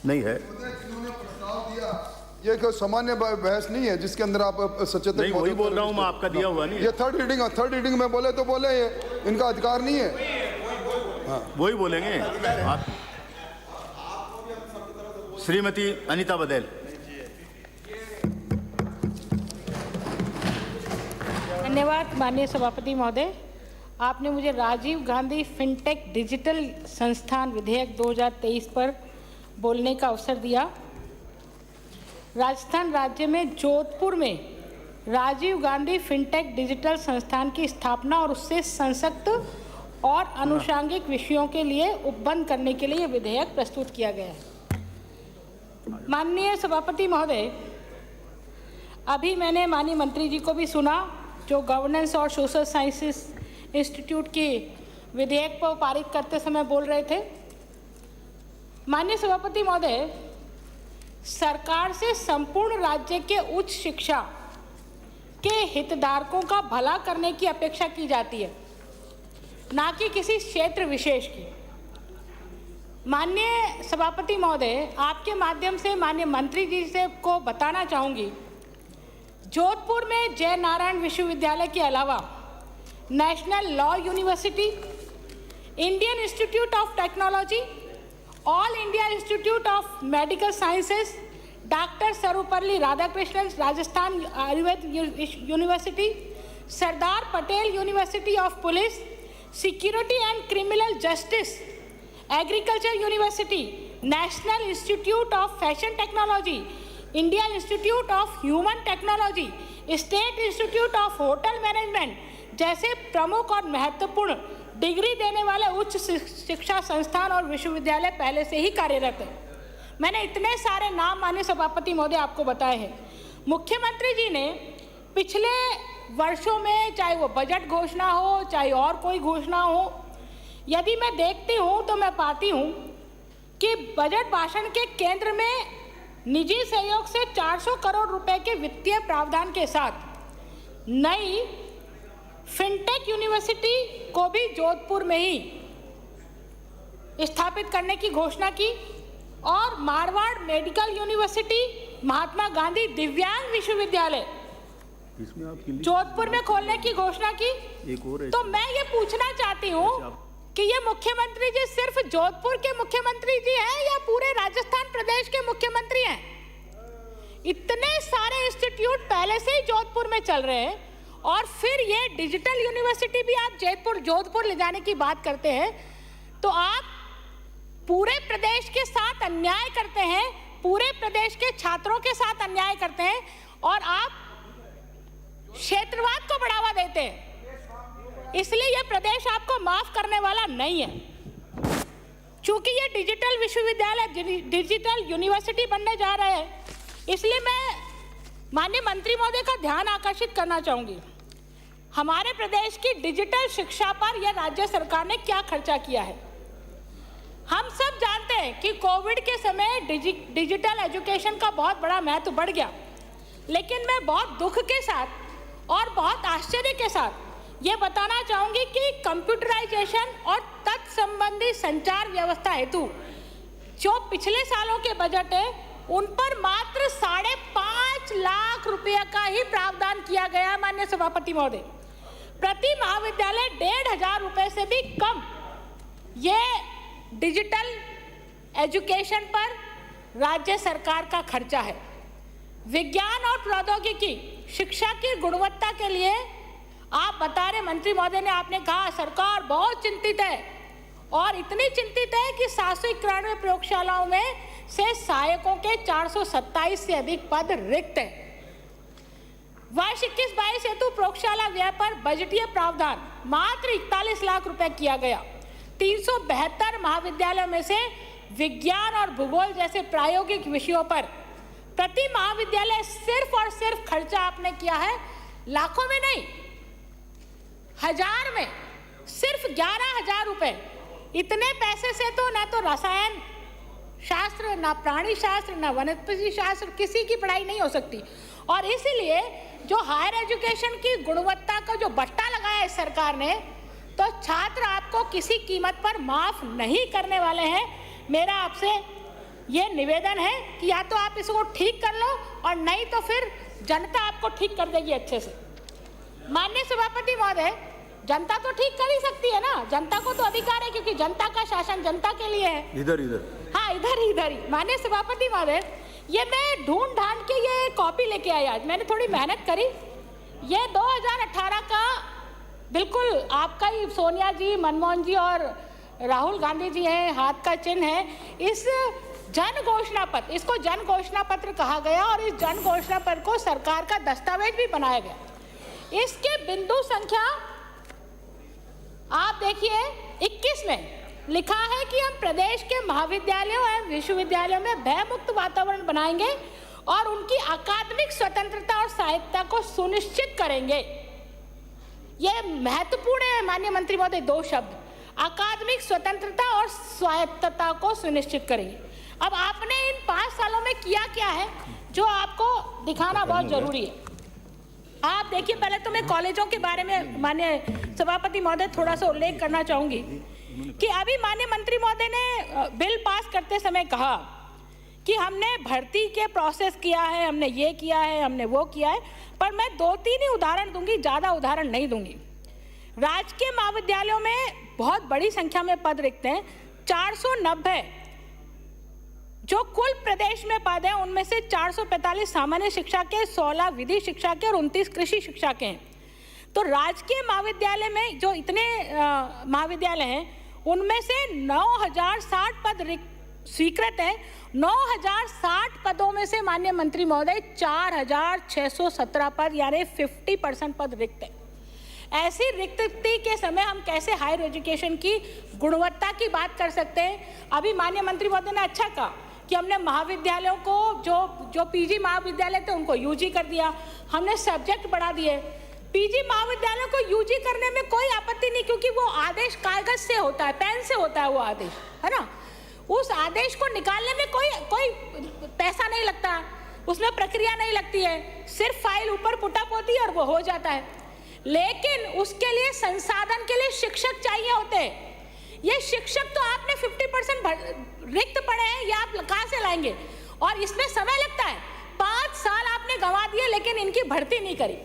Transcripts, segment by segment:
नहीं है। जिन्होंने प्रस्ताव दिया, ये कोई सामान्य बहस नहीं है जिसके अंदर आप सचेतक नहीं, वही बोल रहा हूँ मैं, आपका दिया हुआ नहीं है। ये थर्ड रीडिंग में बोले तो बोले, ये इनका अधिकार नहीं है। वही बोलेंगे आप। श्रीमती अनीता बदेल। धन्यवाद माननीय सभापति महोदय, आपने मुझे राजीव गांधी फिनटेक डिजिटल संस्थान विधेयक 2023 पर बोलने का अवसर दिया। राजस्थान राज्य में जोधपुर में राजीव गांधी फिनटेक डिजिटल संस्थान की स्थापना और उससे संसक्त और आनुषंगिक विषयों के लिए उपबंध करने के लिए विधेयक प्रस्तुत किया गया है। माननीय सभापति महोदय, अभी मैंने माननीय मंत्री जी को भी सुना जो गवर्नेंस और सोशल साइंसेस इंस्टीट्यूट की विधेयक पर पारित करते समय बोल रहे थे। माननीय सभापति महोदय, सरकार से संपूर्ण राज्य के उच्च शिक्षा के हितधारकों का भला करने की अपेक्षा की जाती है, ना कि किसी क्षेत्र विशेष की। माननीय सभापति महोदय, आपके माध्यम से माननीय मंत्री जी से को बताना चाहूँगी, जोधपुर में जय नारायण विश्वविद्यालय के अलावा national law university, Indian institute of technology, all India institute of medical sciences, doctor Sarvepalli Radhakrishnan Rajasthan Ayurveda university, Sardar Patel university of police, security and criminal justice, agriculture university, national institute of fashion technology, India institute of human technology, state institute of hotel management जैसे प्रमुख और महत्वपूर्ण degree देने वाले उच्च शिक्षा संस्थान और विश्वविद्यालय पहले से ही कार्यरत हैं। मैंने इतने सारे नाम माननीय सभापति महोदय आपको बताए हैं। मुख्यमंत्री जी ने पिछले वर्षों में, चाहे वो बजट घोषणा हो चाहे और कोई घोषणा हो, यदि मैं देखती हूँ तो मैं पाती हूँ कि बजट भाषण के केंद्र में निजी सहयोग से 400 करोड़ रुपए के वित्तीय प्रावधान के साथ नई फिनटेक यूनिवर्सिटी को भी जोधपुर में ही स्थापित करने की घोषणा की और मारवाड़ मेडिकल यूनिवर्सिटी, महात्मा गांधी दिव्यांग विश्वविद्यालय जोधपुर में खोलने की घोषणा की। तो मैं ये पूछना चाहती हूँ कि ये मुख्यमंत्री जी सिर्फ जोधपुर के मुख्यमंत्री जी हैं या पूरे राजस्थान प्रदेश के मुख्यमंत्री हैं? इतने सारे इंस्टीट्यूट पहले से ही जोधपुर में चल रहे हैं और फिर ये डिजिटल यूनिवर्सिटी भी आप जोधपुर ले जाने की बात करते हैं, तो आप पूरे प्रदेश के साथ अन्याय करते हैं, पूरे प्रदेश के छात्रों के साथ अन्याय करते हैं और आप क्षेत्रवाद को बढ़ावा देते हैं। इसलिए यह प्रदेश आपको माफ करने वाला नहीं है। चूंकि ये डिजिटल विश्वविद्यालय, डिजिटल यूनिवर्सिटी बनने जा रहे हैं, इसलिए मैं माननीय मंत्री महोदय का ध्यान आकर्षित करना चाहूंगी। हमारे प्रदेश की डिजिटल शिक्षा पर यह राज्य सरकार ने क्या खर्चा किया है। हम सब जानते हैं कि कोविड के समय डिजिटल एजुकेशन का बहुत बड़ा महत्व बढ़ गया, लेकिन मैं बहुत दुख के साथ और बहुत आश्चर्य के साथ ये बताना चाहूंगी कि कंप्यूटराइजेशन और तत्संबंधी संचार व्यवस्था हेतु जो पिछले सालों के बजट है, उन पर मात्र 5.5 लाख रुपए का ही प्रावधान किया गया। माननीय सभापति महोदय, प्रति महाविद्यालय 1,500 रुपए से भी कम ये डिजिटल एजुकेशन पर राज्य सरकार का खर्चा है। विज्ञान और प्रौद्योगिकी शिक्षा की गुणवत्ता के लिए आप बता रहे मंत्री महोदय ने, आपने कहा सरकार बहुत चिंतित है और इतनी चिंतित है कि 791 प्रयोगशालाओं में से सहायकों के 427 से अधिक पद रिक्त हैं। वर्ष 21-22 हेतु प्रयोगशाला व्यय पर बजटीय प्रावधान मात्र 41 लाख रुपए किया गया। 372 महाविद्यालयों में से विज्ञान और भूगोल जैसे प्रायोगिक विषयों पर प्रति महाविद्यालय सिर्फ और सिर्फ खर्चा आपने किया है लाखों में नहीं, हजार में, सिर्फ 11,000 रुपए। इतने पैसे से तो ना तो रसायन शास्त्र, ना प्राणी शास्त्र, ना वनस्पति शास्त्र, किसी की पढ़ाई नहीं हो सकती। और इसीलिए जो हायर एजुकेशन की गुणवत्ता का जो बट्टा लगाया है सरकार ने, तो छात्र आपको किसी कीमत पर माफ नहीं करने वाले हैं। मेरा आपसे ये निवेदन है कि या तो आप इसको ठीक कर लो और नहीं तो फिर जनता आपको ठीक कर देगी अच्छे से। माननीय सभापति महोदय, जनता तो ठीक कर ही सकती है ना, जनता को तो अधिकार है क्योंकि जनता का शासन जनता के लिए है। इधर हाँ, इधर ही। माननीय सभापति महोदय, ये मैं ढूंढ ढांड के ये कॉपी लेके आई, आज मैंने थोड़ी मेहनत करी। ये 2018 का बिल्कुल आपका ही सोनिया जी, मनमोहन जी और राहुल गांधी जी हैं, हाथ का चिन्ह है। इस जन घोषणा पत्र, इसको जन घोषणा पत्र कहा गया और इस जन घोषणा पत्र को सरकार का दस्तावेज भी बनाया गया। इसके बिंदु संख्या आप देखिए 21 में लिखा है कि हम प्रदेश के महाविद्यालयों एवं विश्वविद्यालयों में भयमुक्त वातावरण बनाएंगे और उनकी अकादमिक स्वतंत्रता और स्वायत्तता को सुनिश्चित करेंगे। यह महत्वपूर्ण है माननीय मंत्री महोदय, 2 शब्द, अकादमिक स्वतंत्रता और स्वायत्तता को सुनिश्चित करेंगे। अब आपने इन 5 सालों में किया क्या है जो आपको दिखाना बहुत जरूरी है। आप देखिए, पहले तो मैं कॉलेजों के बारे में माननीय सभापति महोदय थोड़ा सा उल्लेख करना चाहूंगी कि अभी माननीय मंत्री महोदय ने बिल पास करते समय कहा कि हमने भर्ती के प्रोसेस किया है, हमने ये किया है, हमने वो किया है, पर मैं 2-3 ही उदाहरण दूंगी, ज़्यादा उदाहरण नहीं दूंगी। राजकीय महाविद्यालयों में बहुत बड़ी संख्या में पद रिक्त हैं, 490। जो कुल प्रदेश में पद हैं उनमें से 445 सामान्य शिक्षा के, 16 विधि शिक्षा के और 29 कृषि शिक्षा के हैं। तो राजकीय महाविद्यालय में जो इतने महाविद्यालय हैं उनमें से 9060 पद स्वीकृत है। 9060 पदों में से माननीय मंत्री महोदय 4617 पद यानी 50% पद रिक्त है। ऐसी रिक्ति के समय हम कैसे हायर एजुकेशन की गुणवत्ता की बात कर सकते हैं। अभी माननीय मंत्री महोदय ने अच्छा कहा कि हमने महाविद्यालयों को जो पीजी महाविद्यालय थे उनको यूजी कर दिया, हमने सब्जेक्ट बढ़ा दिए। पीजी महाविद्यालयों को यूजी करने में कोई आपत्ति नहीं क्योंकि वो आदेश कागज से होता है, पेन से होता है वो आदेश, है ना। उस आदेश को निकालने में कोई पैसा नहीं लगता, उसमें प्रक्रिया नहीं लगती है, सिर्फ फाइल ऊपर पुटअप होती है और वो हो जाता है। लेकिन उसके लिए संसाधन के लिए शिक्षक चाहिए होते हैं। ये शिक्षक तो आपने 50% रिक्त पड़े हैं, ये आप कहाँ से लाएंगे? और इसमें समय लगता है, 5 साल आपने गंवा दिए लेकिन इनकी भर्ती नहीं करी।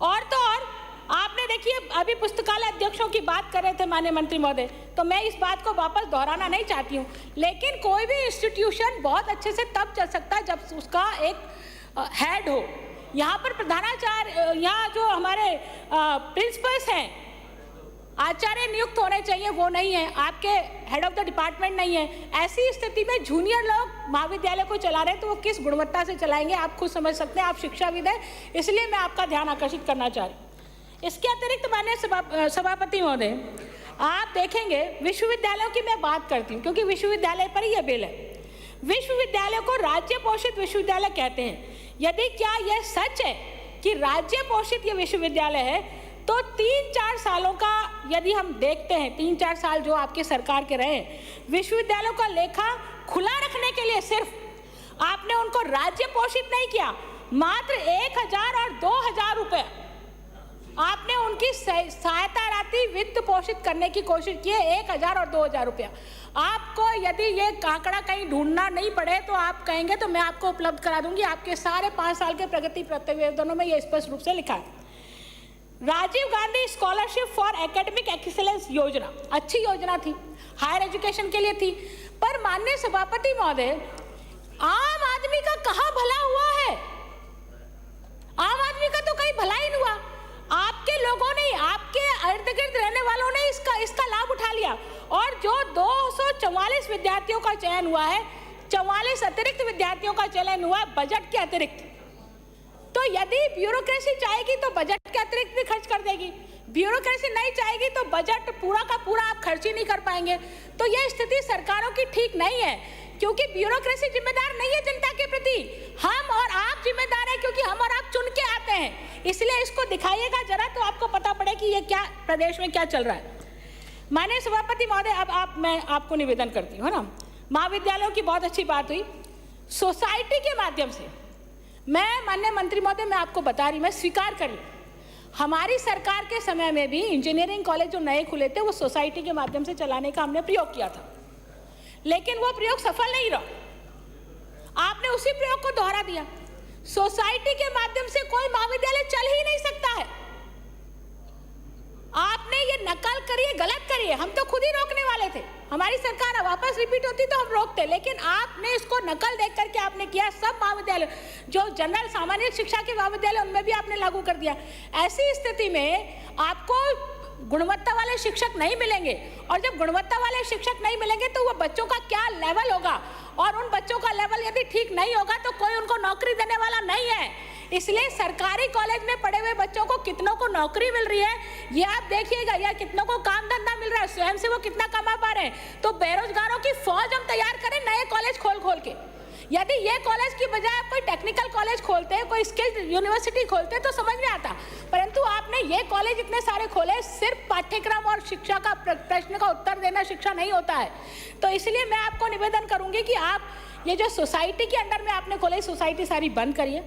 और तो और आपने देखिए, अभी पुस्तकालय अध्यक्षों की बात कर रहे थे माननीय मंत्री महोदय, तो मैं इस बात को वापस दोहराना नहीं चाहती हूँ, लेकिन कोई भी इंस्टीट्यूशन बहुत अच्छे से तब चल सकता है जब उसका एक हेड हो। यहाँ पर प्रधानाचार्य, यहाँ जो हमारे प्रिंसिपल्स हैं, आचार्य नियुक्त होने चाहिए, वो नहीं है, आपके हेड ऑफ द डिपार्टमेंट नहीं है। ऐसी स्थिति में जूनियर लोग महाविद्यालय को चला रहे हैं तो वो किस गुणवत्ता से चलाएंगे आप खुद समझ सकते हैं, आप शिक्षाविद हैं, इसलिए मैं आपका ध्यान आकर्षित करना चाह रही हूँ। इसके अतिरिक्त माननीय सभापति महोदय, आप देखेंगे विश्वविद्यालयों की मैं बात करती हूँ क्योंकि विश्वविद्यालय पर ही यह बिल है। विश्वविद्यालय को राज्य पोषित विश्वविद्यालय कहते हैं। यदि क्या यह सच है कि राज्य पोषित ये विश्वविद्यालय है तो 3-4 सालों का यदि हम देखते हैं, 3-4 साल जो आपके सरकार के रहे, विश्वविद्यालयों का लेखा खुला रखने के लिए सिर्फ आपने उनको राज्य पोषित नहीं किया, मात्र 1000 और 2000 रुपए आपने उनकी सहायता राशि वित्त पोषित करने की कोशिश की है, 1000 और 2000 रुपया। आपको यदि ये आंकड़ा कहीं ढूंढना नहीं पड़े तो आप कहेंगे तो मैं आपको उपलब्ध करा दूंगी, आपके सारे 5 साल के प्रगति प्रतिवेदनों में ये स्पष्ट रूप से लिखा है। Rajiv Gandhi scholarship for academic excellence योजना अच्छी योजना थी, हायर एजुकेशन के लिए थी, पर माननीय सभापति महोदय, आम आदमी का कहाँ भला हुआ है? आम आदमी का तो कहीं भला ही नहीं हुआ। आपके लोगों ने, आपके इर्द गिर्द रहने वालों ने इसका लाभ उठा लिया और जो 244 विद्यार्थियों का चयन हुआ है, 44 अतिरिक्त विद्यार्थियों का चयन हुआ है बजट के अतिरिक्त। तो यदि ब्यूरोक्रेसी चाहेगी तो बजट के अतिरिक्त भी खर्च कर देगी, ब्यूरोक्रेसी नहीं चाहेगी तो बजट पूरा का पूरा आप खर्च ही नहीं कर पाएंगे। तो यह स्थिति सरकारों की ठीक नहीं है क्योंकि ब्यूरोक्रेसी जिम्मेदार नहीं है जनता के प्रति, हम और आप जिम्मेदार हैं क्योंकि हम और आप चुन के आते हैं। इसलिए इसको दिखाइएगा जरा तो आपको पता पड़े कि ये क्या प्रदेश में क्या चल रहा है। माननीय सभापति महोदय, अब मैं आपको निवेदन करती हूँ ना, महाविद्यालयों की बहुत अच्छी बात हुई, सोसाइटी के माध्यम से मैं माननीय मंत्री महोदय, मैं आपको बता रही, मैं स्वीकार कर रही, हमारी सरकार के समय में भी इंजीनियरिंग कॉलेज जो नए खुले थे वो सोसाइटी के माध्यम से चलाने का हमने प्रयोग किया था, लेकिन वो प्रयोग सफल नहीं रहा। आपने उसी प्रयोग को दोहरा दिया। सोसाइटी के माध्यम से कोई महाविद्यालय चल ही नहीं सकता है। आपने ये नकल करी है, गलत करी है। हम तो खुद ही रोकने वाले थे, हमारी सरकार वापस रिपीट होती तो हम रोकते, लेकिन आपने इसको नकल देख करके आपने किया। सब महाविद्यालय जो जनरल सामान्य शिक्षा के महाविद्यालय उनमें भी आपने लागू कर दिया। ऐसी स्थिति में आपको गुणवत्ता वाले शिक्षक नहीं मिलेंगे, और जब गुणवत्ता वाले शिक्षक नहीं मिलेंगे तो वो बच्चों का क्या लेवल होगा, और उन बच्चों का लेवल यदि ठीक नहीं होगा तो कोई उनको नौकरी देने वाला नहीं है। इसलिए सरकारी कॉलेज में पढ़े हुए बच्चों को कितनों को नौकरी मिल रही है ये आप देखिएगा, या कितनों को काम धंधा मिल रहा है, स्वयं से वो कितना कमा पा रहे हैं। तो बेरोजगारों की फौज हम तैयार करें नए कॉलेज खोल खोल के। यदि ये कॉलेज की बजाय आप कोई टेक्निकल कॉलेज खोलते हैं, कोई स्किल यूनिवर्सिटी खोलते हैं तो समझ में आता, परंतु आपने ये कॉलेज इतने सारे खोले। सिर्फ पाठ्यक्रम और शिक्षा का प्रश्न का उत्तर देना शिक्षा नहीं होता है। तो इसलिए मैं आपको निवेदन करूंगी कि आप ये जो सोसाइटी के अंडर में आपने खोले, सोसाइटी सारी बंद करिए,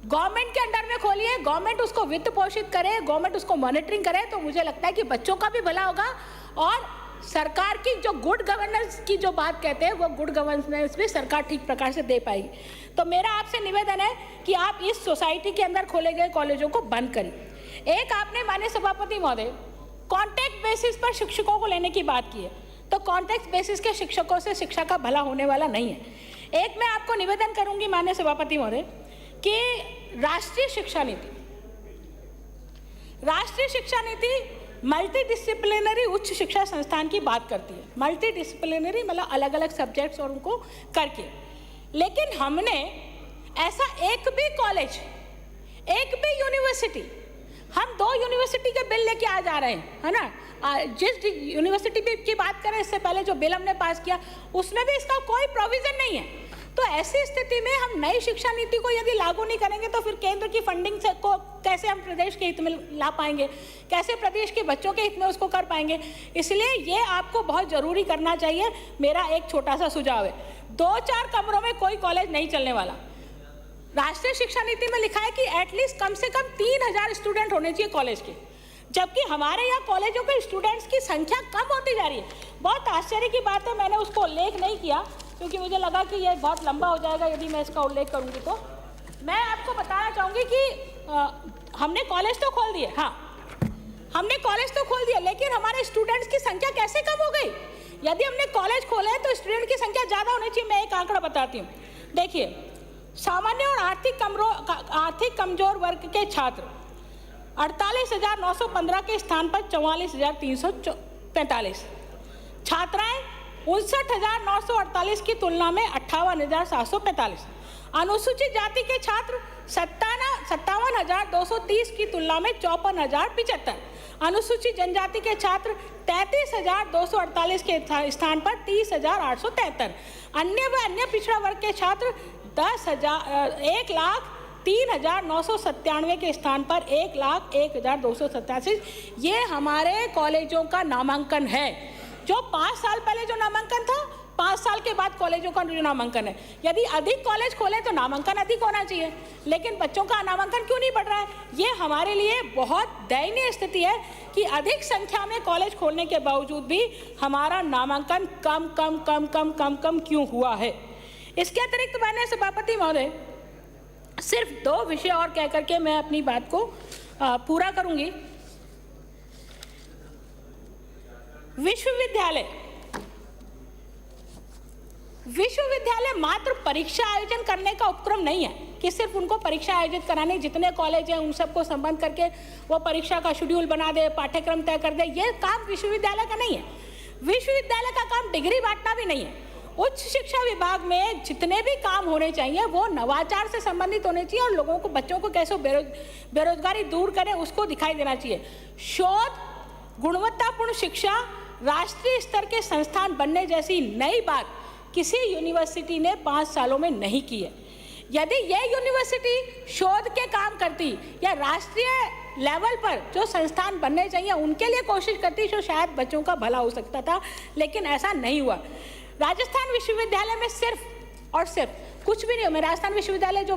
गवर्नमेंट के अंडर में खोलिए, गवर्नमेंट उसको वित्त पोषित करे, गवर्नमेंट उसको मॉनिटरिंग करे, तो मुझे लगता है कि बच्चों का भी भला होगा। और सरकार की जो गुड गवर्नेंस की जो बात कहते हैं, वो गुड गवर्नेंस भी सरकार ठीक प्रकार से दे पाएगी। तो मेरा आपसे निवेदन है कि आप इस सोसाइटी के अंदर खोले गए कॉलेजों को बंद करिए। एक आपने माननीय सभापति महोदय कॉन्ट्रैक्ट बेसिस पर शिक्षकों को लेने की बात की है, तो कॉन्ट्रैक्ट बेसिस के शिक्षकों से शिक्षा का भला होने वाला नहीं है। एक मैं आपको निवेदन करूंगी माननीय सभापति महोदय कि राष्ट्रीय शिक्षा नीति मल्टी डिसिप्लिनरी उच्च शिक्षा संस्थान की बात करती है। मल्टी डिसिप्लिनरी मतलब अलग अलग सब्जेक्ट्स और उनको करके, लेकिन हमने ऐसा एक भी कॉलेज, एक भी यूनिवर्सिटी, हम 2 यूनिवर्सिटी के बिल लेके आ जा रहे हैं, है ना। जिस यूनिवर्सिटी की बात करें, इससे पहले जो बिल हमने पास किया उसमें भी इसका कोई प्रोविजन नहीं है। तो ऐसी स्थिति में हम नई शिक्षा नीति को यदि लागू नहीं करेंगे तो फिर केंद्र की फंडिंग से को कैसे हम प्रदेश के हित में ला पाएंगे, कैसे प्रदेश के बच्चों के हित में उसको कर पाएंगे। इसलिए ये आपको बहुत जरूरी करना चाहिए। मेरा एक छोटा सा सुझाव है, 2-4 कमरों में कोई कॉलेज नहीं चलने वाला। राष्ट्रीय शिक्षा नीति में लिखा है कि एटलीस्ट कम से कम 3000 स्टूडेंट होने चाहिए कॉलेज के, जबकि हमारे यहाँ कॉलेजों के स्टूडेंट्स की संख्या कम होती जा रही है। बहुत आश्चर्य की बात है, मैंने उसको उल्लेख नहीं किया क्योंकि मुझे लगा कि यह बहुत लंबा हो जाएगा यदि मैं इसका उल्लेख करूंगी। तो मैं आपको बताना चाहूँगी कि हमने कॉलेज तो खोल दिए, हाँ हमने कॉलेज तो खोल दिया, लेकिन हमारे स्टूडेंट्स की संख्या कैसे कम हो गई। यदि हमने कॉलेज खोले तो स्टूडेंट की संख्या ज़्यादा होनी चाहिए। मैं एक आंकड़ा बताती हूँ, देखिए सामान्य और आर्थिक कमजोर वर्ग के छात्र 48,915 के स्थान पर 44,345, छात्राएं 59,948 की तुलना में 58,745, अनुसूचित जाति के छात्र 57,230 की तुलना में 54,075, अनुसूचित जनजाति के छात्र 33,248 के स्थान पर 30,873, अन्य पिछड़ा वर्ग के छात्र 1,03,997 के स्थान पर 1,01,287। ये हमारे कॉलेजों का नामांकन है। जो 5 साल पहले जो नामांकन था, 5 साल के बाद कॉलेजों का जो नामांकन है। यदि अधिक कॉलेज खोले तो नामांकन अधिक होना चाहिए, लेकिन बच्चों का नामांकन क्यों नहीं बढ़ रहा है। ये हमारे लिए बहुत दयनीय स्थिति है कि अधिक संख्या में कॉलेज खोलने के बावजूद भी हमारा नामांकन कम क्यों हुआ है। इसके अतिरिक्त मैंने सभापति महोदय सिर्फ 2 विषय और कह करके मैं अपनी बात को पूरा करूंगी। विश्वविद्यालय मात्र परीक्षा आयोजन करने का उपक्रम नहीं है कि सिर्फ उनको परीक्षा आयोजित कराने, जितने कॉलेज हैं उन सबको संबंध करके वो परीक्षा का शेड्यूल बना दे, पाठ्यक्रम तय कर दे। ये काम विश्वविद्यालय का नहीं है। विश्वविद्यालय का काम डिग्री बांटना भी नहीं है। उच्च शिक्षा विभाग में जितने भी काम होने चाहिए वो नवाचार से संबंधित होने चाहिए और लोगों को, बच्चों को कैसे बेरोजगारी दूर करें उसको दिखाई देना चाहिए। शोध, गुणवत्तापूर्ण शिक्षा, राष्ट्रीय स्तर के संस्थान बनने जैसी नई बात किसी यूनिवर्सिटी ने 5 सालों में नहीं की है। यदि यह यूनिवर्सिटी शोध के काम करती या राष्ट्रीय लेवल पर जो संस्थान बनने चाहिए उनके लिए कोशिश करती तो शायद बच्चों का भला हो सकता था, लेकिन ऐसा नहीं हुआ। राजस्थान विश्वविद्यालय में सिर्फ और सिर्फ कुछ भी नहीं हो। मैं राजस्थान विश्वविद्यालय जो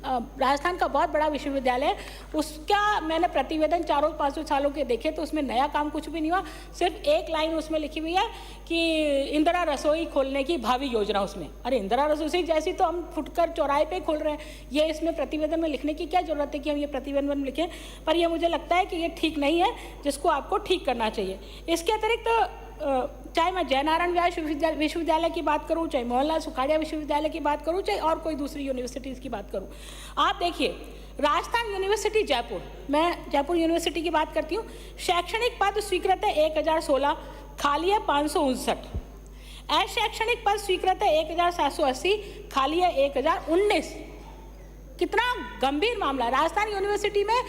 राजस्थान का बहुत बड़ा विश्वविद्यालय है, उसका मैंने प्रतिवेदन 400-500 सालों के देखे तो उसमें नया काम कुछ भी नहीं हुआ। सिर्फ एक लाइन उसमें लिखी हुई है कि इंदिरा रसोई खोलने की भावी योजना उसमें। अरे इंदिरा रसोई जैसी तो हम फुटकर चौराहे पे खोल रहे हैं, ये इसमें प्रतिवेदन में लिखने की क्या जरूरत है कि हम ये प्रतिवेदन में लिखें। पर ये मुझे लगता है कि ये ठीक नहीं है, जिसको आपको ठीक करना चाहिए। इसके अतिरिक्त चाहे मैं जयनारायण व्यास विश्वविद्यालय की बात करूं, चाहे मोहनलाल सुखाड़िया विश्वविद्यालय की बात करूं, चाहे और कोई दूसरी यूनिवर्सिटीज़ की बात करूं, आप देखिए राजस्थान यूनिवर्सिटी जयपुर, मैं जयपुर यूनिवर्सिटी की बात करती हूँ, शैक्षणिक पद स्वीकृत है 1016, खाली है 559। अशैक्षणिक पद स्वीकृत है 1780, खाली है 1019। कितना गंभीर मामला। राजस्थान यूनिवर्सिटी में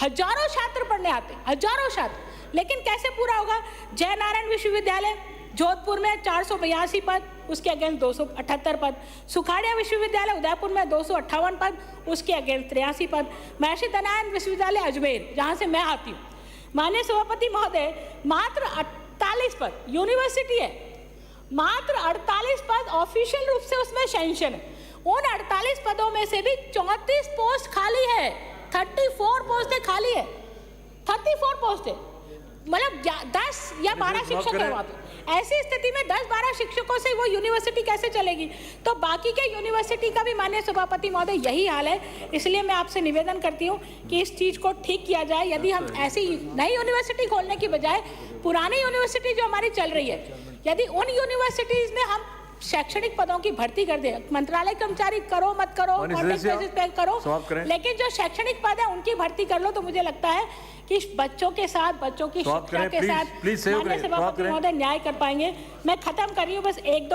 हजारों छात्र पढ़ने आते हैं, हजारों छात्र, लेकिन कैसे पूरा होगा। जयनारायण विश्वविद्यालय जोधपुर में 482 पद, उसके अगेंस्ट 278 पद। सुखाड़िया विश्वविद्यालय उदयपुर में 258 पद, उसके अगेंस्ट 83 पद। महर्षि दयानंद विश्वविद्यालय अजमेर, जहाँ से मैं आती हूँ, माननीय सभापति महोदय, मात्र 48 पद, यूनिवर्सिटी है, मात्र 48 पद ऑफिशियल रूप से उसमें सेंशन है। उन 48 पदों में से भी 34 पोस्ट खाली है, 34 पोस्टें खाली है, 34 पोस्टें, मतलब 10 या 12 शिक्षक है वहाँ पे। ऐसी स्थिति में 10-12 शिक्षकों से वो यूनिवर्सिटी कैसे चलेगी। तो बाकी के यूनिवर्सिटी का भी माननीय सभापति महोदय यही हाल है। इसलिए मैं आपसे निवेदन करती हूँ कि इस चीज़ को ठीक किया जाए। यदि हम ऐसी नई यूनिवर्सिटी खोलने की बजाय पुरानी यूनिवर्सिटी जो हमारी चल रही है, यदि उन यूनिवर्सिटीज़ में हम शैक्षणिक पदों की भर्ती कर दे, मंत्रालय कर्मचारी करो मत करो, कॉन्ट्रैक्ट बेसिस पे करो, लेकिन जो शैक्षणिक पद है उनकी भर्ती कर लो, तो मुझे लगता है कि बच्चों के साथ, बच्चों की शिक्षा के साथ माननीय सभापति महोदय न्याय कर पाएंगे। मैं खत्म कर रही हूँ, बस एक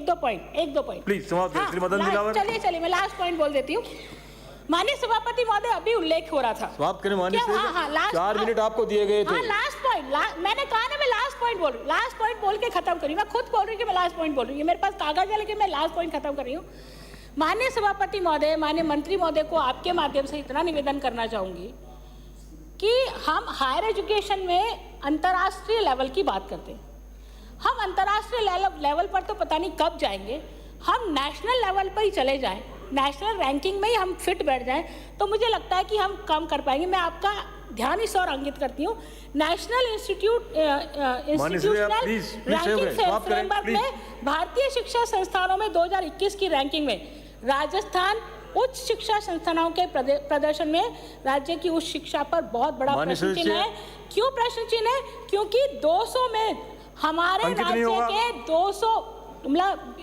दो पॉइंट प्लीज। चलिए मैं लास्ट पॉइंट बोल देती हूँ। माननीय सभापति महोदय, अभी उल्लेख हो रहा था, समाप्त करें माननीय। 4 मिनट आपको दिए गए थे। लास्ट पॉइंट, मैंने कहा ना मैं लास्ट पॉइंट बोल रही हूँ, लास्ट पॉइंट बोल के खत्म करी। मैं खुद बोल रही हूँ कि मैं लास्ट पॉइंट बोल रही हूँ, मेरे पास कागज है लेकिन मैं लास्ट पॉइंट खत्म कर रही हूँ। माननीय सभापति महोदय, माननीय मंत्री महोदय को आपके माध्यम से इतना निवेदन करना चाहूंगी कि हम हायर एजुकेशन में अंतर्राष्ट्रीय लेवल की बात करते हैं। हम अंतर्राष्ट्रीय लेवल पर तो पता नहीं कब जाएंगे, हम नेशनल लेवल पर ही चले जाएं, नेशनल रैंकिंग में ही हम फिट बैठ जाएं, तो मुझे लगता है कि हम कम कर पाएंगे। मैं आपका ध्यान इस और अंकित करती हूँ, नेशनल इंस्टीट्यूशनल रैंकिंग फ्रेमवर्क में भारतीय शिक्षा संस्थानों में 2021 की रैंकिंग में राजस्थान उच्च शिक्षा संस्थानों के प्रदर्शन में राज्य की उच्च शिक्षा पर बहुत बड़ा प्रश्न चिन्ह है। क्यों प्रश्न चिन्ह है? क्योंकि 200 में हमारे राज्य के 200 मतलब